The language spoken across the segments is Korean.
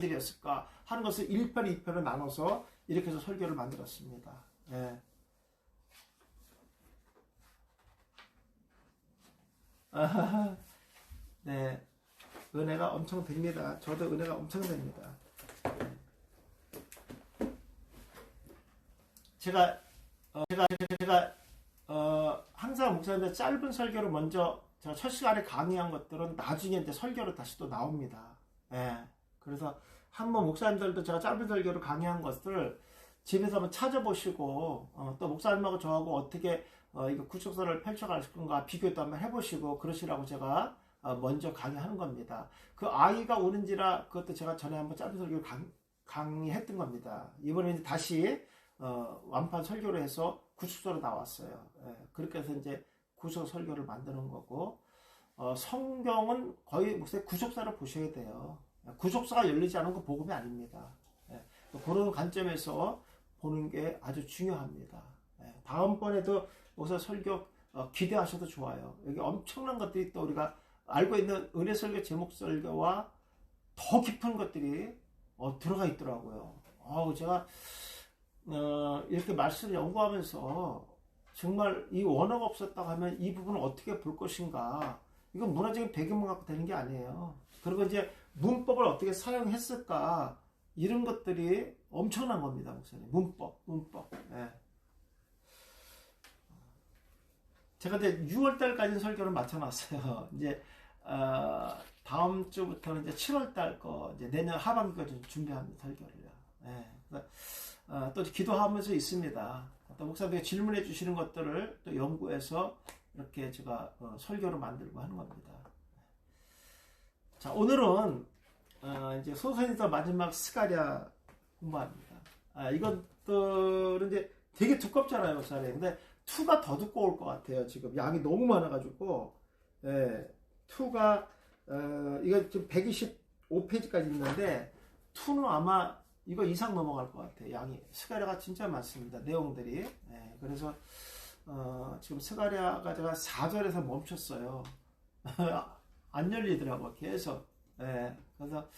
드렸을까 하는 것을 1편, 2편을 나눠서 이렇게 해서 설교를 만들었습니다. 예. 네. 은혜가 엄청 됩니다. 저도 은혜가 엄청 됩니다. 제가 항상 목사님들 짧은 설교를 먼저 제가 첫 시간에 강의한 것들은 나중에 이제 설교로 다시 또 나옵니다. 예. 그래서 한번 목사님들도 제가 짧은 설교를 강의한 것을 집에서 한번 찾아보시고 또 목사님하고 저하고 어떻게 이거 구속사를 펼쳐갈 건가 비교도 한번 해보시고 그러시라고 제가 먼저 강의하는 겁니다. 그 아이가 오는지라 그것도 제가 전에 한번 짧은 설교를 강의했던 겁니다. 이번에 이제 다시 완판 설교로 해서 구속사로 나왔어요. 예, 그렇게 해서 이제 구속 설교를 만드는 거고 성경은 거의 목사님 구속사를 보셔야 돼요. 구속사가 열리지 않은 건 복음이 아닙니다. 예, 그런 관점에서 보는 게 아주 중요합니다. 예, 다음번에도 목사 설교 기대하셔도 좋아요. 여기 엄청난 것들이 또 우리가 알고 있는 은혜 설교 제목 설교와 더 깊은 것들이 들어가 있더라고요. 제가 이렇게 말씀을 연구하면서 정말 이 원어가 없었다고 하면 이 부분을 어떻게 볼 것인가, 이건 문화적인 배경만 갖고 되는 게 아니에요. 그리고 이제 문법을 어떻게 사용했을까, 이런 것들이 엄청난 겁니다, 목사님. 문법. 예. 제가 이제 6월달까지는 설교를 마쳐놨어요. 이제 다음 주부터는 이제 7월달 거, 이제 내년 하반기까지 준비합니다, 설교를요. 예. 또 기도하면서 있습니다. 또 목사님이 질문해 주시는 것들을 또 연구해서 이렇게 제가 설교를 만들고 하는 겁니다. 자, 오늘은 이제 소선에서 마지막 스가랴 공부합니다. 이것들은 이제 되게 두껍잖아요, 목사님. 근데 2가 더 두꺼울 것 같아요. 지금 양이 너무 많아가지고, 예, 2가 이거 지금 125페이지까지 있는데 2는 아마 이거 이상 넘어갈 것 같아요. 양이. 스가랴가 진짜 많습니다. 내용들이. 예, 그래서 지금 스가랴가 제가 4절에서 멈췄어요. 안 열리더라고 계속. 예, 그래서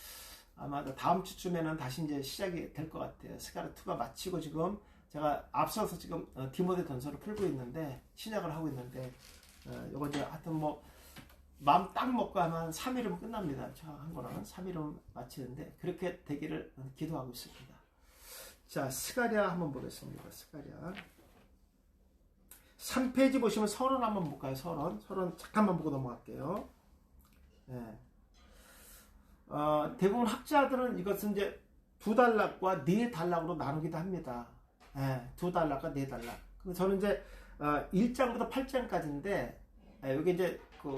아마 다음 주쯤에는 다시 이제 시작이 될 것 같아요. 스가랴 2가 마치고 지금 제가 앞서서 지금 디모데 전서를 풀고 있는데, 신약을 하고 있는데, 요거 이제 하여튼 뭐 마음 딱 먹고 하면 3일이면 끝납니다. 제가 한 거는 3일이면 마치는데, 그렇게 되기를 기도하고 있습니다. 자, 스가랴 한번 보겠습니다. 스가랴 3페이지 보시면 서론 한번 볼까요? 서론 잠깐만 보고 넘어갈게요. 네. 대부분 학자들은 이것은 이제 2단락과 4단락으로 나누기도 합니다. 네, 2단락과 4단락. 근데 저는 이제 1장부터 8장까지인데 여기 이제 그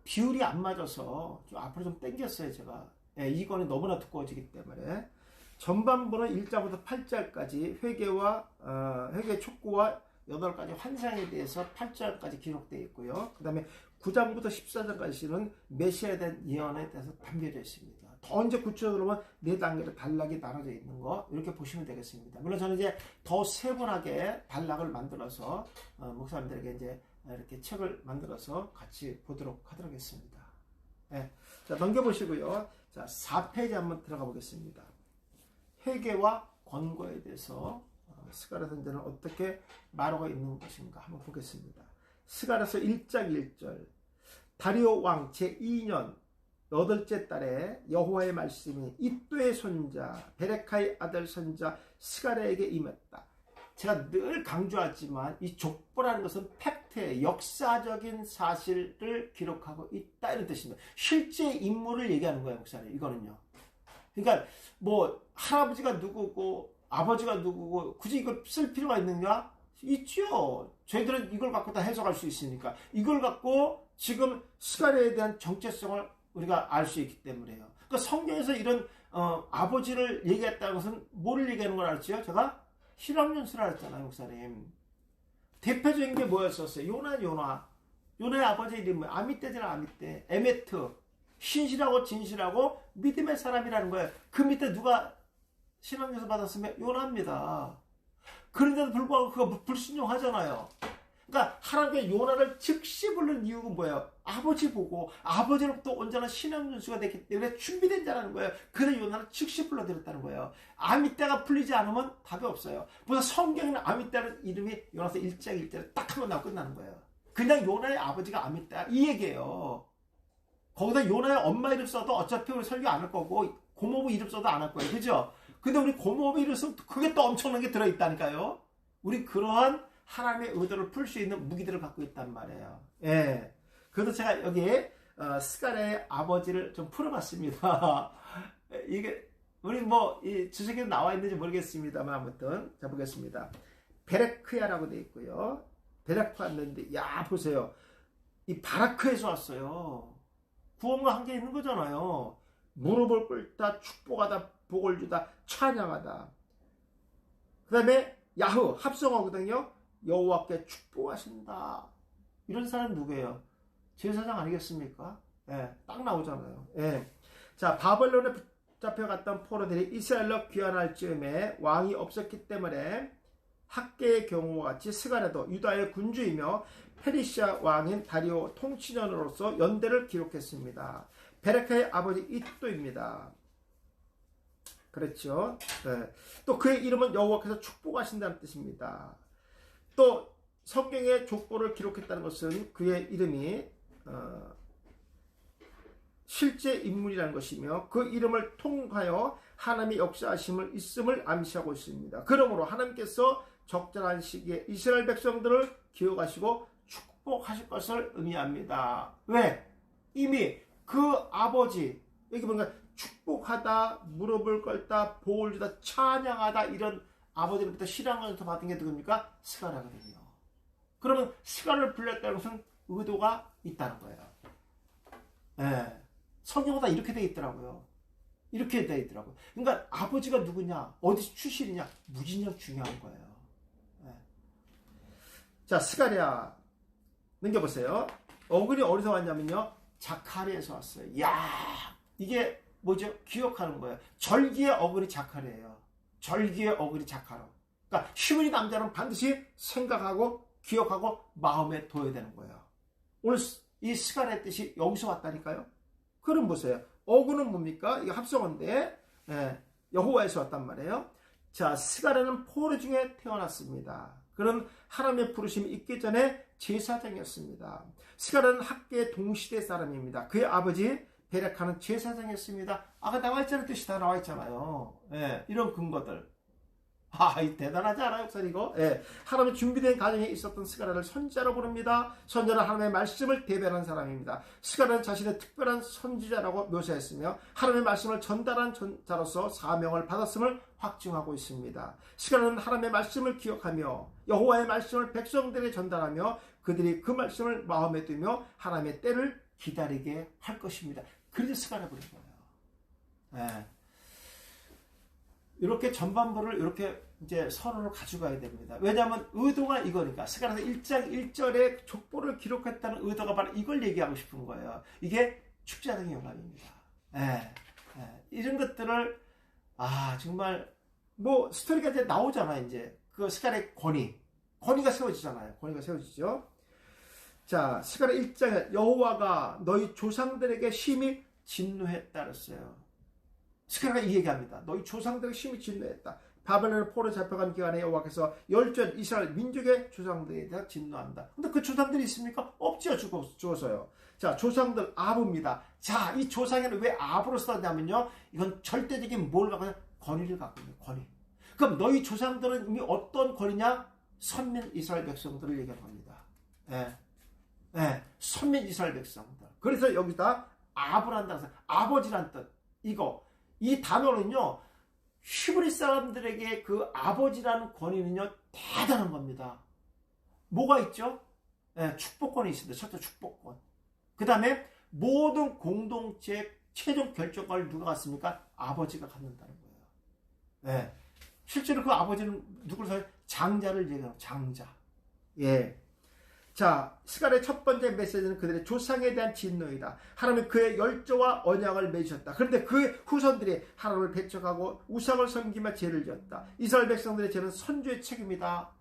비율이 안 맞아서 좀 앞으로 좀 당겼어요, 제가. 예, 이건이 너무나 두꺼워지기 때문에. 전반부는 1장부터 8장까지 회개 촉구와 8가지 환상에 대해서 8장까지 기록되어 있고요. 그 다음에 9장부터 14장까지는 메시아에 대한 예언에 대해서 담겨져 있습니다. 더 이제 구체적으로 보면 4단계로 단락이 나눠져 있는 거, 이렇게 보시면 되겠습니다. 물론 저는 이제 더 세분하게 단락을 만들어서 목사님들에게 이제 이렇게 책을 만들어서 같이 보도록 하도록 하겠습니다. 네. 자, 넘겨보시고요. 자, 4페이지 한번 들어가 보겠습니다. 회개와 권고에 대해서 스가랴 선지자는 어떻게 말하고 있는 것인가 한번 보겠습니다. 스가랴서 1장 1절. 다리오 왕 제2년 8째 달에 여호와의 말씀이 이또의 손자 베레카의 아들 선자 스가랴에게 임했다. 제가 늘 강조하지만 이 족보라는 것은 팩트의 역사적인 사실을 기록하고 있다, 이런 뜻입니다. 실제 인물을 얘기하는 거예요, 목사님. 이거는요. 그러니까 뭐 할아버지가 누구고 아버지가 누구고 굳이 이걸 쓸 필요가 있는가? 있죠. 저희들은 이걸 갖고 다 해석할 수 있으니까. 이걸 갖고 지금 스가랴에 대한 정체성을 우리가 알 수 있기 때문에요. 그러니까 성경에서 이런 아버지를 얘기했다는 것은 뭐를 얘기하는 걸 알지요? 제가 실험연수를 알았잖아요, 목사님. 대표적인 게 뭐였었어요? 요나의 아버지 이름이 아미떼잖아, 아미떼. 에메트. 신실하고 진실하고 믿음의 사람이라는 거예요. 그 밑에 누가 신앙에서 받았으면 요나입니다. 그런데도 불구하고 그가 불순종하잖아요. 그러니까 하나님께 요나를 즉시 부른 이유가 뭐예요? 아버지 보고 아버지로부터 온전한 신앙 준수가 됐기 때문에 준비된 자라는 거예요. 그래서 요나를 즉시 불러들였다는 거예요. 아미떼가 풀리지 않으면 답이 없어요. 무슨 성경에는 아미떼라는 이름이 요나서 1장 1절에 딱 한 번 나오고 끝나는 거예요. 그냥 요나의 아버지가 아미떼야 이 얘기예요. 거기다 요나의 엄마 이름 써도 어차피 우리 설교 안 할 거고 고모부 이름 써도 안 할 거예요. 그죠? 근데 우리 고모부 이름 써도 그게 또 엄청난 게 들어있다니까요. 우리 그러한 하나님의 의도를 풀 수 있는 무기들을 갖고 있단 말이에요. 예. 그래서 제가 여기에 스가랴의 아버지를 좀 풀어봤습니다. 이게 우리 뭐 이 주석에 나와 있는지 모르겠습니다만 아무튼 자 보겠습니다. 베레크야라고 되어 있고요. 베레크 왔는데 야 보세요. 이 바라크에서 왔어요. 구원과 함께 있는 거잖아요. 무릎을 꿇다 축복하다 복을 주다 찬양하다. 그 다음에 야후 합성어거든요. 여호와께 축복하신다. 이런 사람 누구예요? 제사장 아니겠습니까? 예, 딱 나오잖아요. 예. 자, 바벨론에 붙잡혀갔던 포로들이 이스라엘로 귀환할 즈음에 왕이 없었기 때문에 학계의 경우와 같이 스가랴도 유다의 군주이며 페르시아 왕인 다리오 통치전으로서 연대를 기록했습니다. 베레카의 아버지 이또입니다. 그렇죠. 네. 또 그의 이름은 여호와께서 축복하신다는 뜻입니다. 또 성경의 족보를 기록했다는 것은 그의 이름이 실제 인물이라는 것이며 그 이름을 통하여 하나님의 역사하심을 있음을 암시하고 있습니다. 그러므로 하나님께서 적절한 시기에 이스라엘 백성들을 기억하시고 축복하실 것을 의미합니다. 왜? 이미 그 아버지 여기 보니까 축복하다, 무릎을 꿇다, 복을 주다, 찬양하다 이런 아버지로부터 실황을 받은 게 누굽니까? 스가랴거든요. 그러면 스가랴를 불렀다는 것은 의도가 있다는 거예요. 예. 성경마다 이렇게 되어 있더라고요. 이렇게 되어 있더라고요. 그러니까 아버지가 누구냐, 어디 출신이냐, 무진장 중요한 거예요. 예. 자, 스가랴 넘겨보세요. 어근이 어디서 왔냐면요, 자카리에서 왔어요. 이야, 이게 뭐죠? 기억하는 거예요. 절기의 어근이 자카리예요. 절기의 어근이 자카로. 그러니까 히브리 남자는 반드시 생각하고 기억하고 마음에 둬야 되는 거예요. 오늘 이 스가랴의 뜻이 여기서 왔다니까요. 그럼 보세요. 어근은 뭡니까? 이게 합성어인데 여호와에서 왔단 말이에요. 자, 스가랴는 포로 중에 태어났습니다. 그런 하나님의 부르심이 있기 전에 제사장이었습니다. 스가랴는 학계의 동시대 사람입니다. 그의 아버지 베레카는 제사장이었습니다. 아까 나와 있잖아요. 뜻이 다 나와 있잖아요. 예, 이런 근거들. 대단하지 않아요, 목사 이거? 예, 하나님의 준비된 가정에 있었던 스가랴를 선지자로 부릅니다. 선지자는 하나님의 말씀을 대변한 사람입니다. 스가랴는 자신의 특별한 선지자라고 묘사했으며 하나님의 말씀을 전달한 자로서 사명을 받았음을 확증하고 있습니다. 스가랴는 하나님의 말씀을 기억하며 여호와의 말씀을 백성들에게 전달하며 그들이 그 말씀을 마음에 두며 하나님의 때를 기다리게 할 것입니다. 그래서 스가랴 부른 거예요. 예. 이렇게 전반부를 이렇게 이제 서로를 가져가야 됩니다. 왜냐하면 의도가 이거니까. 스가랴서 1장 1절에 족보를 기록했다는 의도가 바로 이걸 얘기하고 싶은 거예요. 이게 축제하는 영감입니다. 이런 것들을 정말 뭐 스토리가 이제 나오잖아. 이제 그 스가랴의 권위가 세워지잖아요. 권위가 세워지죠. 자, 스가랴 1장에 여호와가 너희 조상들에게 심히 진노했다 그랬어요. 스가랴가 이 얘기합니다. 너희 조상들에게 심히 진노했다. 바벨론의 포로 잡혀간 기간에 여호와께서 열전 이스라엘 민족의 조상들에 대해 진노한다. 근데 그 조상들이 있습니까? 없죠. 죽어서요. 자, 조상들 아부입니다. 자, 이 조상에는 왜 아부로 썼냐면요, 이건 절대적인 뭘 갖고 있냐? 권위를 갖고 있는 권위. 그럼 너희 조상들은 이미 어떤 권위냐? 선민 이스라엘 백성들을 얘기하는 겁니다. 선민 이스라엘 백성들. 그래서 여기다 아부란다는 뜻, 아버지란 뜻. 이 단어는요, 히브리 사람들에게 그 아버지라는 권위는요, 대단한 겁니다. 뭐가 있죠? 축복권이 있습니다. 첫째 축복권. 그 다음에 모든 공동체의 최종 결정권을 누가 갖습니까? 아버지가 갖는다는 거예요. 실제로 그 아버지는 누구를 사요? 장자를 얘기해요. 장자. 자, 스가랴의 첫 번째 메시지는 그들의 조상에 대한 진노이다. 하나님은 그의 열조와 언약을 맺으셨다. 그런데 그의 후손들이 하나님을 배척하고 우상을 섬기며 죄를 지었다. 이스라엘 백성들의 죄는 선조의 책임이다.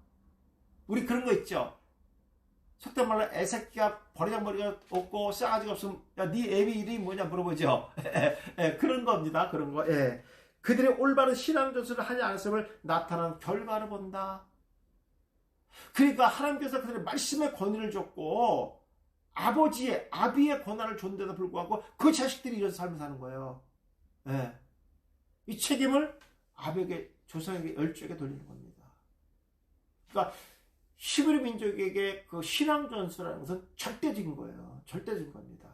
우리 그런 거 있죠. 속된 말로 애새끼가 버리장머리가 없고 싸가지가 없으면 야, 네 애비 이름이 뭐냐 물어보죠. 그런 겁니다. 그런 거. 예. 그들이 올바른 신앙 전수를 하지 않았음을 나타나는 결과를 본다. 그러니까 하나님께서 그들의 말씀의 권위를 줬고 아비의 권한을 줬는데도 불구하고 그 자식들이 이런 삶을 사는 거예요. 예. 이 책임을 아비에게 조상에게 열조에게 돌리는 겁니다. 그러니까 히브리 민족에게 그 신앙 전수라는 것은 절대적인 거예요. 절대적인 겁니다.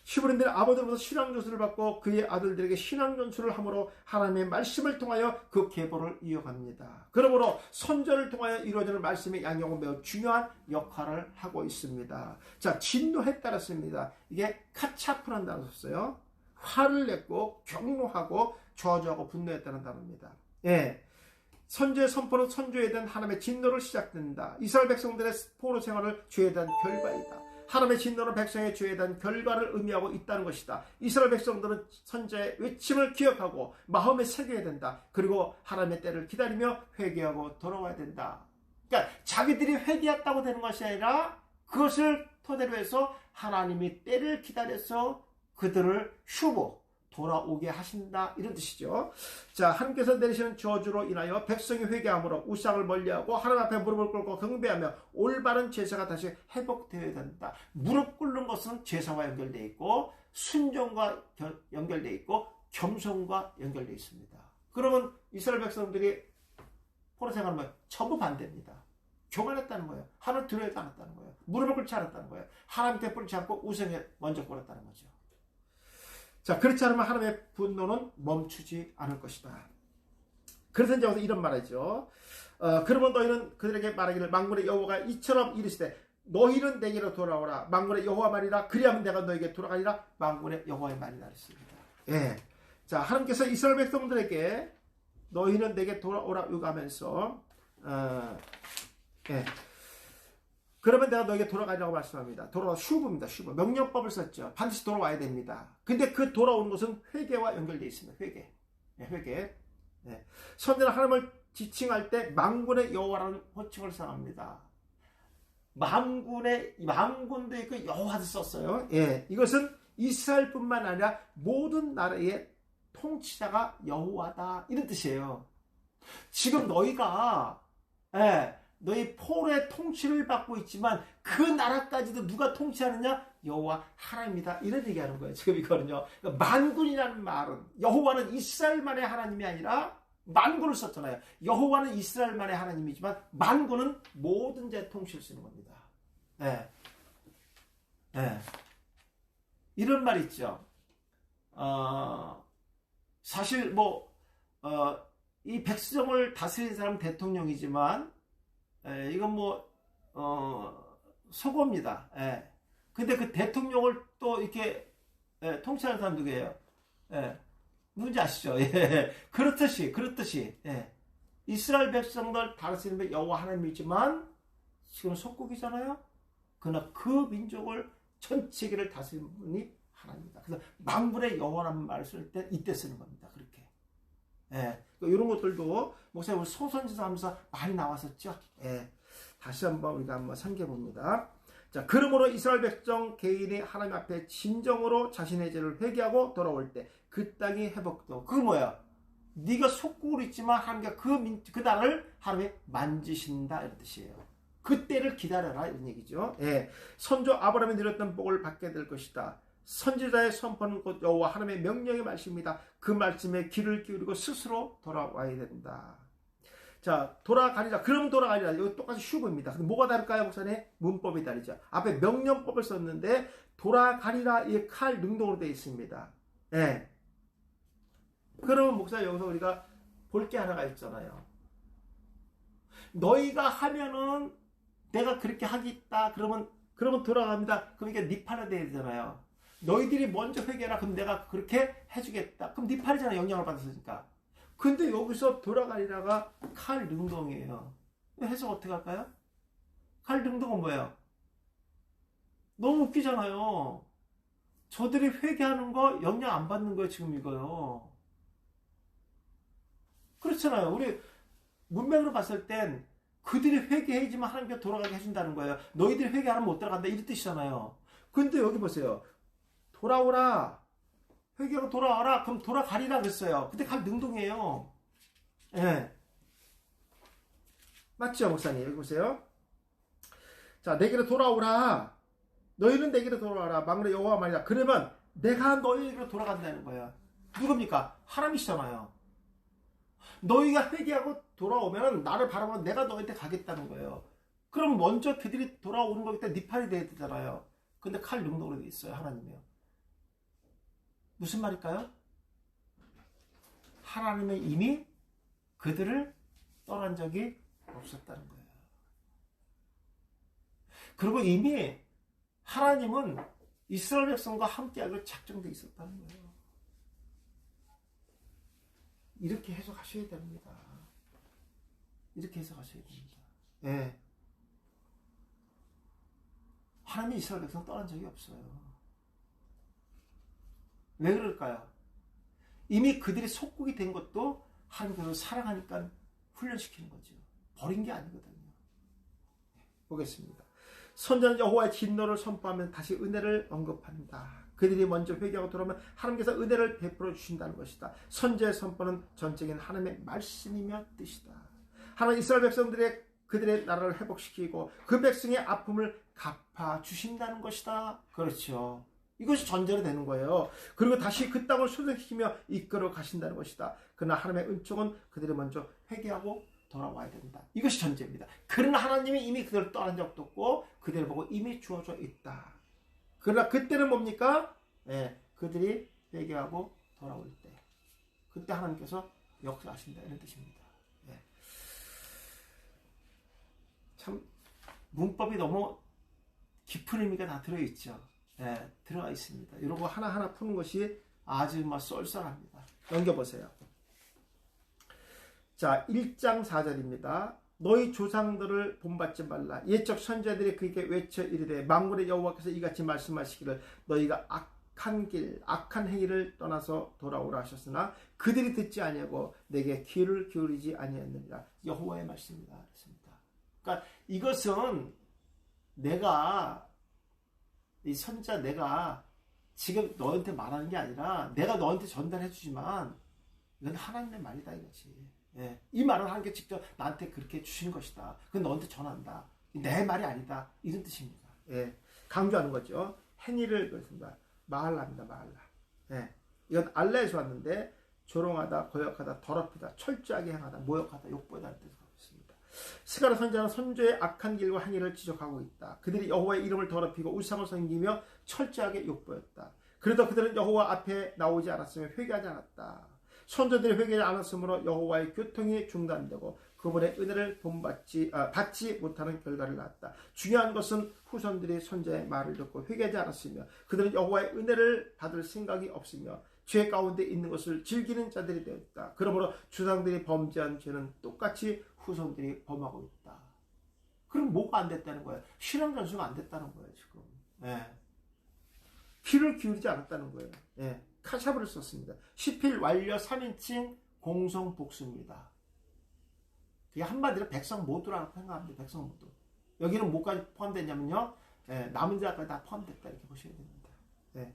히브리인들은 아버지로부터 신앙 전수를 받고 그의 아들들에게 신앙 전수를 함으로 하나님의 말씀을 통하여 그 계보를 이어갑니다. 그러므로 선전을 통하여 이루어지는 말씀의 양육은 매우 중요한 역할을 하고 있습니다. 자, 진노에 따랐습니다. 이게 카차프라는 단어를 썼어요. 화를 냈고 경노하고 저주하고 분노했다는 단어입니다. 예. 선지의 선포는 선조에 대한 하나님의 진노를 시작된다. 이스라엘 백성들의 포로 생활을 죄에 대한 결과이다. 하나님의 진노는 백성의 죄에 대한 결과를 의미하고 있다는 것이다. 이스라엘 백성들은 선지의 외침을 기억하고 마음에 새겨야 된다. 그리고 하나님의 때를 기다리며 회개하고 돌아와야 된다. 그러니까 자기들이 회개했다고 되는 것이 아니라 그것을 토대로 해서 하나님이 때를 기다려서 그들을 휴보 돌아오게 하신다, 이런 뜻이죠. 자, 하나님께서 내리시는 저주로 인하여 백성이 회개함으로 우상을 멀리하고 하나님 앞에 무릎을 꿇고 경배하며 올바른 제사가 다시 회복되어야 된다. 무릎 꿇는 것은 제사와 연결되어 있고 순종과 연결되어 있고 겸손과 연결되어 있습니다. 그러면 이스라엘 백성들이 포로 생활하면 전부 반대입니다. 교만했다는 거예요. 하나님 들어야지 않았다는 거예요. 무릎을 꿇지 않았다는 거예요. 하나님께 꿇지 않고 우상에 먼저 꿇었다는 거죠. 자, 그렇지 않으면 하나님의 분노는 멈추지 않을 것이다. 그래서 이제 여기서 이런 말이죠. 그러면 너희는 그들에게 말하기를 만군의 여호와가 이처럼 이르시되 너희는 내게로 돌아오라. 만군의 여호와 말이라. 그리하면 내가 너에게 돌아가리라. 만군의 여호와의 말이라 했습니다. 예. 자, 하나님께서 이스라엘 백성들에게 너희는 내게 돌아오라 요구하면서 예. 그러면 내가 너에게 돌아가리라고 말씀합니다. 돌아와 슈브입니다. 슈브. 명령법을 썼죠. 반드시 돌아와야 됩니다. 근데 그 돌아오는 것은 회개와 연결되어 있습니다. 회개. 네, 회개. 네. 선지는 하나님을 지칭할 때 만군의 여호와라는 호칭을 사용합니다. 만군도 있고 여호와도 썼어요. 예. 이것은 이스라엘뿐만 아니라 모든 나라의 통치자가 여호와다, 이런 뜻이에요. 지금 너희가 너희 포로의 통치를 받고 있지만 그 나라까지도 누가 통치하느냐? 여호와 하나님이다, 이런 얘기하는 거예요. 지금 이거는요. 그러니까 만군이라는 말은 여호와는 이스라엘만의 하나님이 아니라 만군을 썼잖아요. 여호와는 이스라엘만의 하나님이지만 만군은 모든 제 통치를 쓰는 겁니다. 이런 말 있죠. 사실 이 백성을 다스리는 사람은 대통령이지만 이건 속어입니다. 근데 그 대통령을 또 이렇게 통치하는 사람 누구예요? 누군지 아시죠? 그렇듯이 이스라엘 백성들 다스리는 여호와 하나님이지만 지금 속국이잖아요. 그러나 그 민족을 전체계를 다스리는 분이 하나님입니다. 그래서 만군의 여호와라는 말을 쓸 때 이때 쓰는 겁니다. 그렇게. 이런 것들도 목사님 소선지서 하면서 많이 나왔었죠. 다시 한번 우리가 한번 상기해봅니다. 자, 그러므로 이스라엘 백성 개인이 하나님 앞에 진정으로 자신의 죄를 회개하고 돌아올 때 그 땅이 회복되고, 그게 뭐야? 네가 속국으로 있지만 하나님과 그 나라를 하나님이 만지신다, 이런 뜻이에요. 그때를 기다려라, 이런 얘기죠. 선조 아브라함이 누렸던 복을 받게 될 것이다. 선지자의 선포는 곧 여호와 하나님의 명령의 말씀입니다. 그 말씀에 귀를 기울이고 스스로 돌아와야 된다. 자, 돌아가리라. 그럼 돌아가리라. 이거 똑같이 슈브입니다. 근데 뭐가 다를까요, 목사님? 문법이 다르죠. 앞에 명령법을 썼는데 돌아가리라, 이 칼 능동으로 되어 있습니다. 그러면 목사님 여기서 우리가 볼 게 하나가 있잖아요. 너희가 하면은 내가 그렇게 하겠다. 그러면 돌아갑니다. 그러니까 네 팔에 돼야 되잖아요. 너희들이 먼저 회개해라. 그럼 내가 그렇게 해주겠다. 그럼 네 팔이잖아. 영향을 받았으니까. 근데 여기서 돌아가리라가 칼 능동이에요. 해석 어떻게 할까요? 칼 능동은 뭐예요? 너무 웃기잖아요. 저들이 회개하는 거 영향 안 받는 거예요. 지금 이거요. 그렇잖아요. 우리 문맥으로 봤을 땐 그들이 회개해야지만 하나님께 돌아가게 해준다는 거예요. 너희들이 회개하면 못 들어간다 이런 뜻이잖아요. 근데 여기 보세요. 돌아오라. 회개하고 돌아와라. 그럼 돌아가리라 그랬어요. 근데 갈 능동이에요. 예. 맞죠, 목사님? 여기 보세요. 자, 내게로 돌아오라. 너희는 내게로 돌아와라. 만군의 여호와 말이다. 그러면 내가 너희에게로 돌아간다는 거예요. 누굽니까? 하나님이시잖아요. 너희가 회개하고 돌아오면 나를 바라보면 내가 너희한테 가겠다는 거예요. 그럼 먼저 그들이 돌아오는 거기 때문에 네 팔이 돼야 되잖아요. 근데 칼 능동으로 돼 있어요. 하나님이요. 무슨 말일까요? 하나님은 이미 그들을 떠난 적이 없었다는 거예요. 그리고 이미 하나님은 이스라엘 백성과 함께하기로 작정되어 있었다는 거예요. 이렇게 해석하셔야 됩니다. 이렇게 해석하셔야 됩니다. 예. 하나님이 이스라엘 백성 떠난 적이 없어요. 왜 그럴까요? 이미 그들이 속국이 된 것도 하나님께서 사랑하니까 훈련시키는 거죠. 버린 게 아니거든요. 보겠습니다. 선자는 여호와의 진노를 선포하면 다시 은혜를 언급한다. 그들이 먼저 회개하고 돌아오면 하나님께서 은혜를 베풀어 주신다는 것이다. 선자의 선포는 전적인 하나님의 말씀이며 뜻이다. 하나님 이스라엘 백성들의 그들의 나라를 회복시키고 그 백성의 아픔을 갚아 주신다는 것이다. 그렇죠. 이것이 전제로 되는 거예요. 그리고 다시 그 땅을 소생시키며 이끌어 가신다는 것이다. 그러나 하나님의 은총은 그들이 먼저 회개하고 돌아와야 된다. 이것이 전제입니다. 그러나 하나님이 이미 그들을 떠난 적도 없고 그들을 보고 이미 주어져 있다. 그러나 그때는 뭡니까? 예, 그들이 회개하고 돌아올 때. 그때 하나님께서 역사하신다. 이런 뜻입니다. 예. 참 문법이 너무 깊은 의미가 다 들어있죠. 예, 들어가 있습니다. 이런 거 하나하나 푸는 것이 아주 쏠쏠합니다. 넘겨보세요. 자, 1장 4절입니다. 너희 조상들을 본받지 말라. 옛적 선자들이 그에게 외쳐 이르되 만군의 여호와께서 이같이 말씀하시기를 너희가 악한 길, 악한 행위를 떠나서 돌아오라 하셨으나 그들이 듣지 아니하고 내게 귀를 기울이지 아니하였느니라. 여호와의 말씀입니다. 그렇습니다. 그러니까 이것은 이 선자 내가 지금 너한테 말하는 게 아니라 내가 너한테 전달해 주지만 이건 하나님의 말이다 이거지. 예. 이 말은 하나님께 직접 나한테 그렇게 주신 것이다. 그건 너한테 전한다. 내 말이 아니다. 이런 뜻입니다. 예. 강조하는 거죠. 행위를 그렇습니다. 마할라입니다. 마할라. 예. 이건 알라에서 왔는데 조롱하다, 거역하다, 더럽히다, 철저하게 행하다, 모욕하다, 욕보다는 뜻을 갖고 있습니다. 스가랴 선지자는 선조의 악한 길과 행위를 지적하고 있다. 그들이 여호와의 이름을 더럽히고 우상을 섬기며 철저하게 욕보였다. 그래도 그들은 여호와 앞에 나오지 않았으며 회개하지 않았다. 선조들이 회개를 않았으므로 여호와의 교통이 중단되고 그분의 은혜를 받지 못하는 결과를 낳았다. 중요한 것은 후손들이 선자의 말을 듣고 회개하지 않았으며 그들은 여호와의 은혜를 받을 생각이 없으며 죄 가운데 있는 것을 즐기는 자들이 되었다. 그러므로 조상들이 범죄한 죄는 똑같이 후손들이 범하고 있다. 그럼 뭐가 안 됐다는 거예요? 신앙 전수가 안 됐다는 거예요. 지금. 예. 귀를 기울이지 않았다는 거예요. 예. 카샤브를 썼습니다. 시필 완료 3인칭 공성 복수입니다. 그게 한마디로 백성 모두라고 생각합니다. 백성 모두. 여기는 뭐까지 포함됐냐면요. 예, 남은 자까지 다 포함됐다 이렇게 보셔야 됩니다. 예.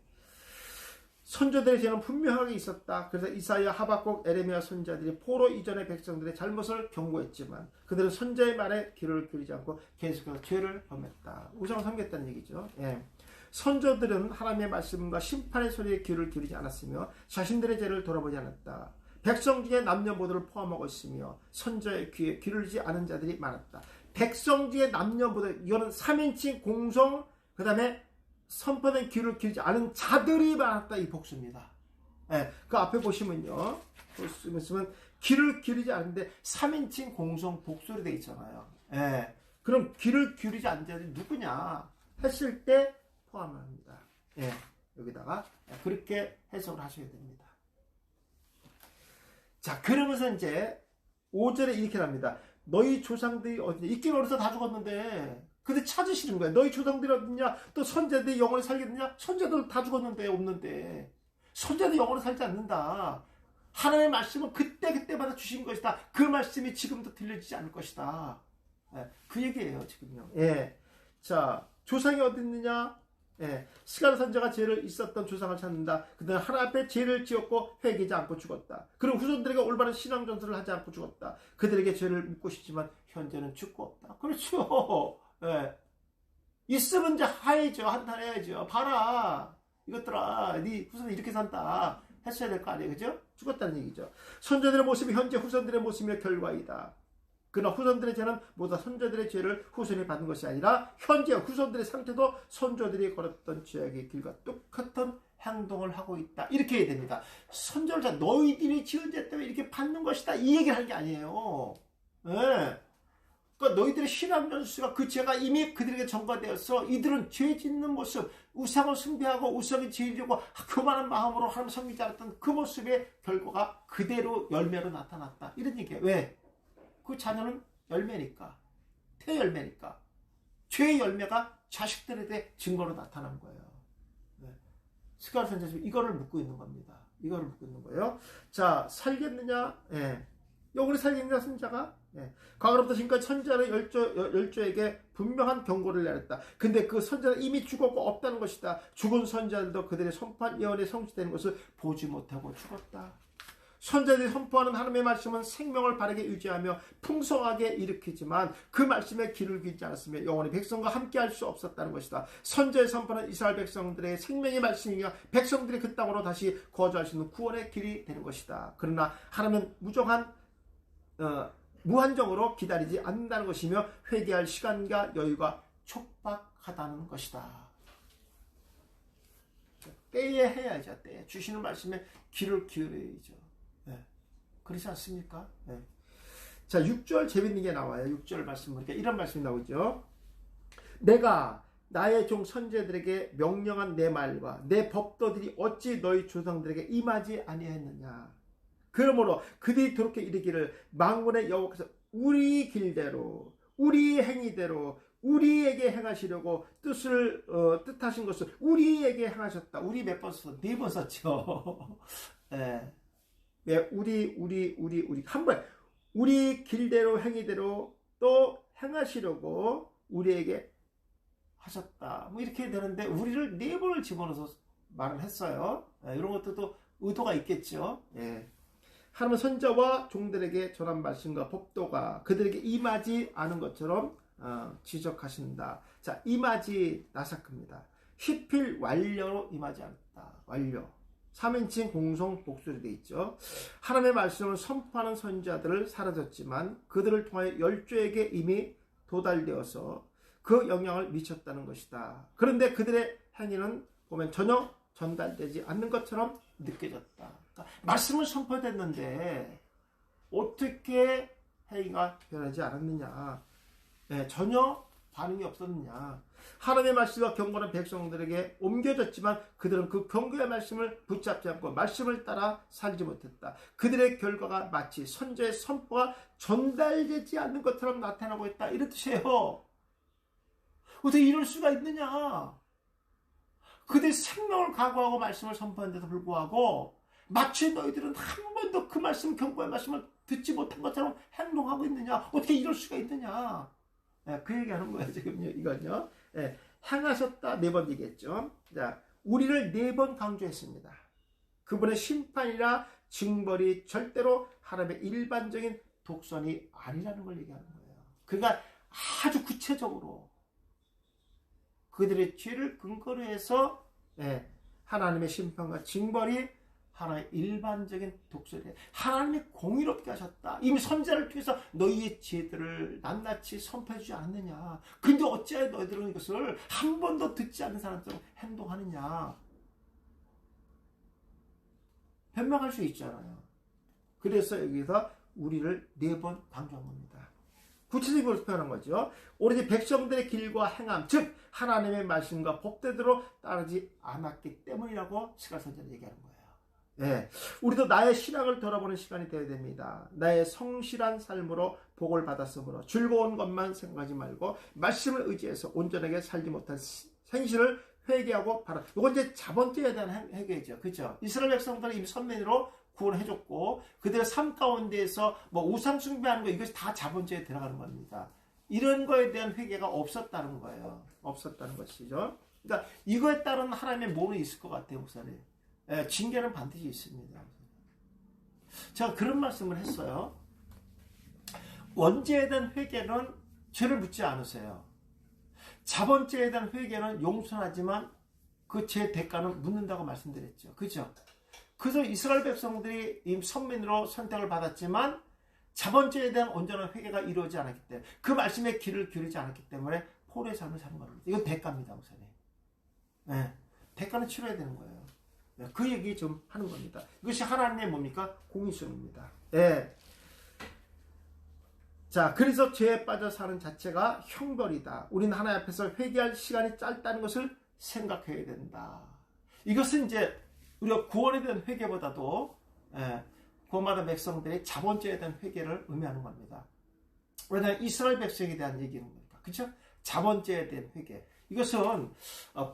선조들의 죄는 분명하게 있었다. 그래서 이사야, 하박국, 에레미야 선자들이 포로 이전의 백성들의 잘못을 경고했지만 그들은 선자의 말에 귀를 기울이지 않고 계속해서 죄를 범했다. 우상을 섬겼다는 얘기죠. 예. 선조들은 하나님의 말씀과 심판의 소리에 귀를 기울이지 않았으며 자신들의 죄를 돌아보지 않았다. 백성 중에 남녀 모두를 포함하고 있으며 선조의 귀에 기울이지 않은 자들이 많았다. 백성 중에 남녀 모두, 이거는 3인칭 공성, 그 다음에 선포된 귀를 기울이지 않은 자들이 많았다. 이 복수입니다. 예, 그 앞에 보시면요. 보시면 귀를 기울이지 않는데 3인칭 공성 복수로 되어 있잖아요. 예, 그럼 귀를 기울이지 않는 자들이 누구냐 했을 때 포함을 합니다. 예, 여기다가 그렇게 해석을 하셔야 됩니다. 자, 그러면서 이제 5절에 이렇게 합니다. 너희 조상들이 어디냐? 있긴 어려서 다 죽었는데 근데 찾으시는 거예요. 너희 조상들이 어딨냐? 또 선자들이 영원히 살겠느냐? 선자들 다 죽었는데 없는데 선자들이 영원히 살지 않는다. 하나님의 말씀은 그때마다 주신 것이다. 그 말씀이 지금도 들려지지 않을 것이다. 예, 그 얘기예요 지금요. 예. 자, 조상이 어디 있느냐? 예, 스가랴 선지자가 죄를 있었던 조상을 찾는다. 그들은 하나님 앞에 죄를 지었고 회개하지 않고 죽었다. 그리고 후손들에게 올바른 신앙 전수를 하지 않고 죽었다. 그들에게 죄를 묻고 싶지만 현재는 죽고 없다. 그렇죠. 예. 있으면 이제 하야죠. 한탄해야죠. 봐라. 이것들아, 네 후손이 이렇게 산다. 했어야 될 거 아니에요. 그죠? 죽었다는 얘기죠. 선조들의 모습이 현재 후손들의 모습의 결과이다. 그러나 후손들의 죄는 모두 선조들의 죄를 후손이 받은 것이 아니라 현재 후손들의 상태도 선조들이 걸었던 죄악의 길과 똑같은 행동을 하고 있다. 이렇게 해야 됩니다. 선조를 너희들이 지은 죄 때문에 이렇게 받는 것이다. 이 얘기를 하는 게 아니에요. 네. 그러니까 너희들의 신앙 전수가 그 죄가 이미 그들에게 전가되어서 이들은 죄 짓는 모습, 우상을 숭배하고 우상을 지으려고 교만한 마음으로 하나님 섬기지 않았던 그 모습의 결과가 그대로 열매로 나타났다. 이런 얘기예요. 왜? 그 자녀는 열매니까. 태열매니까. 죄의 열매가 자식들에 대해 증거로 나타난 거예요. 네. 스가랴 선지자는 이거를 묻고 있는 겁니다. 이거를 묻고 있는 거예요. 자, 살겠느냐? 예. 우리 살겠느냐 선지자가? 예. 과거로부터 지금까지 선지자는 열조에게 분명한 경고를 내렸다. 근데 그 선지자는 이미 죽었고 없다는 것이다. 죽은 선지자들도 그들의 선포한 예언이 성취되는 것을 보지 못하고 죽었다. 선지자들이 선포하는 하나님의 말씀은 생명을 바르게 유지하며 풍성하게 일으키지만 그 말씀에 귀를 기울이지 않았으며 영원히 백성과 함께할 수 없었다는 것이다. 선지자의 선포는 이스라엘 백성들의 생명의 말씀이며 백성들이 그 땅으로 다시 거주할 수 있는 구원의 길이 되는 것이다. 그러나 하나님은 무한정으로 기다리지 않는다는 것이며 회개할 시간과 여유가 촉박하다는 것이다. 때에 해야죠. 때에 주시는 말씀에 귀를 기울여야죠. 네. 그렇지 않습니까? 네. 자, 6절 재밌는 게 나와요. 6절 말씀 보니까 이런 말씀이 나오죠. 내가 나의 종 선지자들에게 명령한 내 말과 내 법도들이 어찌 너희 조상들에게 임하지 아니했느냐. 그러므로 그들이 그렇게 이르기를 만군의 여호와께서 우리 길대로 우리 행위대로 우리에게 행하시려고 뜻하신 것을 우리에게 행하셨다. 우리 몇 번 썼어? 4번 썼죠. 네. 왜 우리 한 번 우리 길대로 행위대로 또 행하시려고 우리에게 하셨다. 뭐 이렇게 되는데 우리를 4번을 집어넣어서 말을 했어요. 이런 것도 의도가 있겠죠. 예. 하나님은 선지자와 종들에게 전한 말씀과 법도가 그들에게 임하지 않은 것처럼 지적하신다. 자, 임하지 나사크입니다. 히필 완료로 임하지 않았다. 완료. 3인칭 공성 복수로 되어 있죠. 하나님의 말씀을 선포하는 선지자들을 사라졌지만 그들을 통하여 열조에게 이미 도달되어서 그 영향을 미쳤다는 것이다. 그런데 그들의 행위는 보면 전혀 전달되지 않는 것처럼 느껴졌다. 그러니까 말씀은 선포됐는데 어떻게 행위가 변하지 않았느냐. 네, 전혀 반응이 없었느냐. 하나님의 말씀과 경고는 백성들에게 옮겨졌지만 그들은 그 경고의 말씀을 붙잡지 않고 말씀을 따라 살지 못했다. 그들의 결과가 마치 선지자의 선포가 전달되지 않는 것처럼 나타나고 있다. 이런 뜻이에요. 어떻게 이럴 수가 있느냐. 그들의 생명을 각오하고 말씀을 선포하는데도 불구하고 마치 너희들은 한 번도 그 말씀, 경고의 말씀을 듣지 못한 것처럼 행동하고 있느냐. 어떻게 이럴 수가 있느냐. 네, 그 얘기하는 거예요 지금요. 이건요. 네, 행하셨다 4번 얘기했죠. 자, 우리를 4번 강조했습니다. 그분의 심판이나 징벌이 절대로 하나님의 일반적인 독선이 아니라는 걸 얘기하는 거예요. 그러니까 아주 구체적으로 그들의 죄를 근거로 해서 하나님의 심판과 징벌이 하나의 일반적인 독설이에요. 하나님이 공의롭게 하셨다. 이미 선지자를 통해서 너희의 죄들을 낱낱이 선포해주지 않았느냐. 근데 어찌하여 너희들은 이것을 한 번도 듣지 않는 사람처럼 행동하느냐. 변명할 수 있잖아요. 그래서 여기서 우리를 4번 강조한 겁니다. 구체적으로 표현한 거죠. 오로지 백성들의 길과 행함, 즉 하나님의 말씀과 법대로 따르지 않았기 때문이라고 스가랴 선지자는 얘기하는 거예요. 네, 우리도 나의 신앙을 돌아보는 시간이 되어야 됩니다. 나의 성실한 삶으로 복을 받았으므로 즐거운 것만 생각하지 말고 말씀을 의지해서 온전하게 살지 못한 생신을 회개하고 바라. 이건 이제 자본주의에 대한 회개죠. 그렇죠? 이스라엘 백성들은 이미 선민으로 구원해줬고 그들의 삶 가운데에서 뭐 우상 숭배하는 거 이것이 다 자본주의에 들어가는 겁니다. 이런 거에 대한 회개가 없었다는 거예요. 없었다는 것이죠. 그러니까 이거에 따른 하나님의 모험이 있을 것 같아요, 목사님. 예, 징계는 반드시 있습니다. 제가 그런 말씀을 했어요. 원죄에 대한 회개는 죄를 묻지 않으세요. 자본죄에 대한 회개는 용서하지만 그 죄 대가는 묻는다고 말씀드렸죠. 그죠? 그래서 이스라엘 백성들이 이 선민으로 선택을 받았지만 자본죄에 대한 온전한 회개가 이루어지지 않았기 때문에 그 말씀에 귀를 기울이지 않았기 때문에 포로의 삶을 사는 겁니다. 이건 대가입니다, 목사님. 네, 대가는 치러야 되는 거예요. 네, 그 얘기 좀 하는 겁니다. 이것이 하나님의 뭡니까? 공의성입니다. 네. 자, 그래서 죄에 빠져 사는 자체가 형벌이다. 우리는 하나님 앞에서 회개할 시간이 짧다는 것을 생각해야 된다. 이것은 이제 우리가 구원에 대한 회개보다도 구원받은 백성들의 자본죄에 대한 회개를 의미하는 겁니다. 왜냐하면 이스라엘 백성에 대한 얘기인 거니까. 그렇죠? 자본죄에 대한 회개. 이것은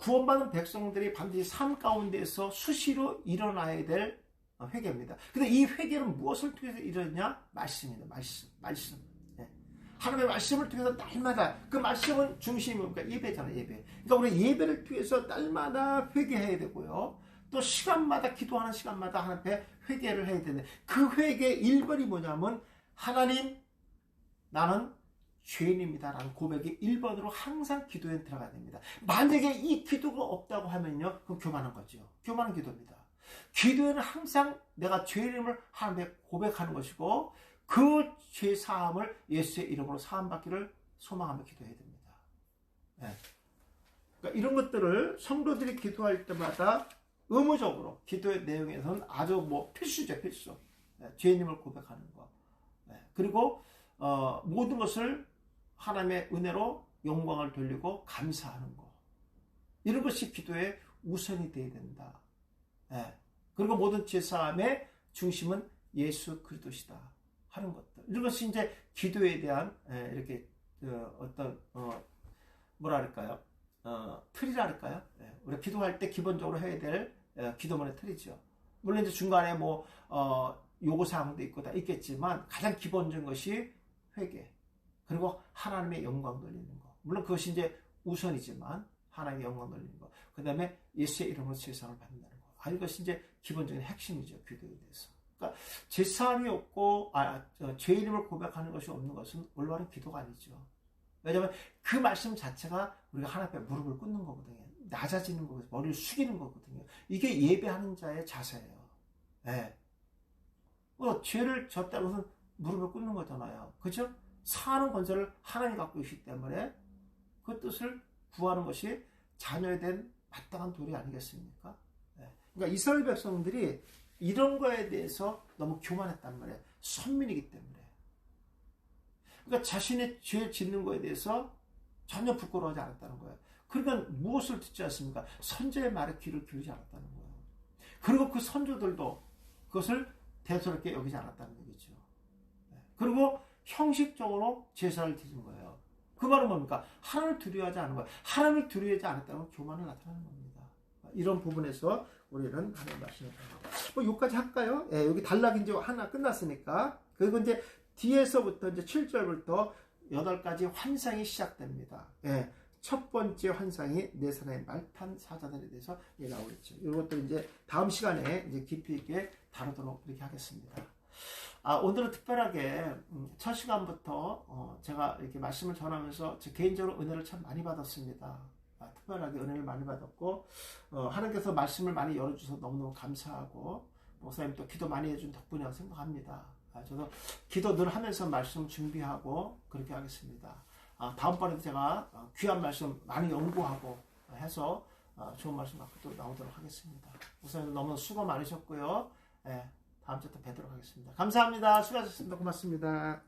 구원받은 백성들이 반드시 삶 가운데에서 수시로 일어나야 될 회개입니다. 근데 이 회개는 무엇을 통해서 일어나냐? 말씀입니다. 말씀. 하나님의 말씀을 통해서 날마다, 그 말씀은 중심이 뭡니까? 예배잖아요, 예배. 그러니까 우리 예배를 통해서 날마다 회개해야 되고요. 또 시간마다, 기도하는 시간마다 하나님 앞에 회개를 해야 되는데, 그 회개의 1번이 뭐냐면, 하나님, 나는 죄인입니다 라는 고백이 1번으로 항상 기도에 들어가야 됩니다. 만약에 이 기도가 없다고 하면요, 그럼 교만한 거죠. 교만한 기도입니다. 기도에는 항상 내가 죄인임을 하나님께 고백하는 것이고, 그 죄 사함을 예수의 이름으로 사함받기를 소망하며 기도해야 됩니다. 네. 그러니까 이런 것들을 성도들이 기도할 때마다 의무적으로 기도의 내용에서는 아주 필수죠, 필수. 네. 죄인임을 고백하는 거. 네. 그리고 모든 것을 하나님의 은혜로 영광을 돌리고 감사하는 거. 이런 것이 기도의 우선이 되어야 된다. 네. 그리고 모든 죄 사함의 중심은 예수 그리스도시다 하는 것들. 이런 것이 이제 기도에 대한 이렇게 어떤 뭐랄까요? 틀이라 할까요? 우리가 기도할 때 기본적으로 해야 될 기도문의 틀이죠. 물론 이제 중간에 요구사항도 있고 다 있겠지만 가장 기본적인 것이 회개. 그리고 하나님의 영광 돌리는 거. 물론 그것이 이제 우선이지만 하나님의 영광 돌리는 거. 그 다음에 예수의 이름으로 제사를 받는다는 거. 이것이 이제 기본적인 핵심이죠. 기도에 대해서. 그러니까 제사함이 없고 죄인임을 고백하는 것이 없는 것은 올바른 기도가 아니죠. 왜냐하면 그 말씀 자체가 우리가 하나님 앞에 무릎을 꿇는 거거든요. 낮아지는 거거든요. 머리를 숙이는 거거든요. 이게 예배하는 자의 자세예요. 네. 죄를 졌다는 것은 무릎을 꿇는 거잖아요. 그렇죠? 사는 권세를 하나님이 갖고 계시기 때문에 그 뜻을 구하는 것이 자녀에 대한 마땅한 도리 아니겠습니까? 네. 그러니까 이스라엘 백성들이 이런 거에 대해서 너무 교만했단 말이에요. 선민이기 때문에. 그러니까 자신의 죄 짓는 거에 대해서 전혀 부끄러워하지 않았다는 거예요. 그러니까 무엇을 듣지 않습니까? 선조의 말에 귀를 기울이지 않았다는 거예요. 그리고 그 선조들도 그것을 대수롭게 여기지 않았다는 얘기죠. 그리고 형식적으로 제사를 드린 거예요. 그 말은 뭡니까? 하나님을 두려워하지 않은 거예요. 하나님을 두려워하지 않았다는 건 교만을 나타내는 겁니다. 이런 부분에서 우리는 하나님 말씀을 여기까지 할까요? 여기 단락이 이제 하나 끝났으니까. 그리고 이제 뒤에서부터 이제 7절부터 8가지 환상이 시작됩니다. 첫 번째 환상이 네 사람의 말탄 사자들에 대해서 나오겠죠. 이것도 이제 다음 시간에 이제 깊이 있게 다루도록 이렇게 하겠습니다. 오늘은 특별하게 첫 시간부터 제가 이렇게 말씀을 전하면서 제 개인적으로 은혜를 참 많이 받았습니다. 특별하게 은혜를 많이 받았고 하나님께서 말씀을 많이 열어주셔서 너무너무 감사하고 목사님 또 기도 많이 해준 덕분이라고 생각합니다. 저도 기도 늘 하면서 말씀 준비하고 그렇게 하겠습니다. 다음번에도 제가 귀한 말씀 많이 연구하고 해서 좋은 말씀 갖고 또 나오도록 하겠습니다. 목사님 너무 수고 많으셨고요. 다음 주에 또 뵙도록 하겠습니다. 감사합니다. 수고하셨습니다. 고맙습니다.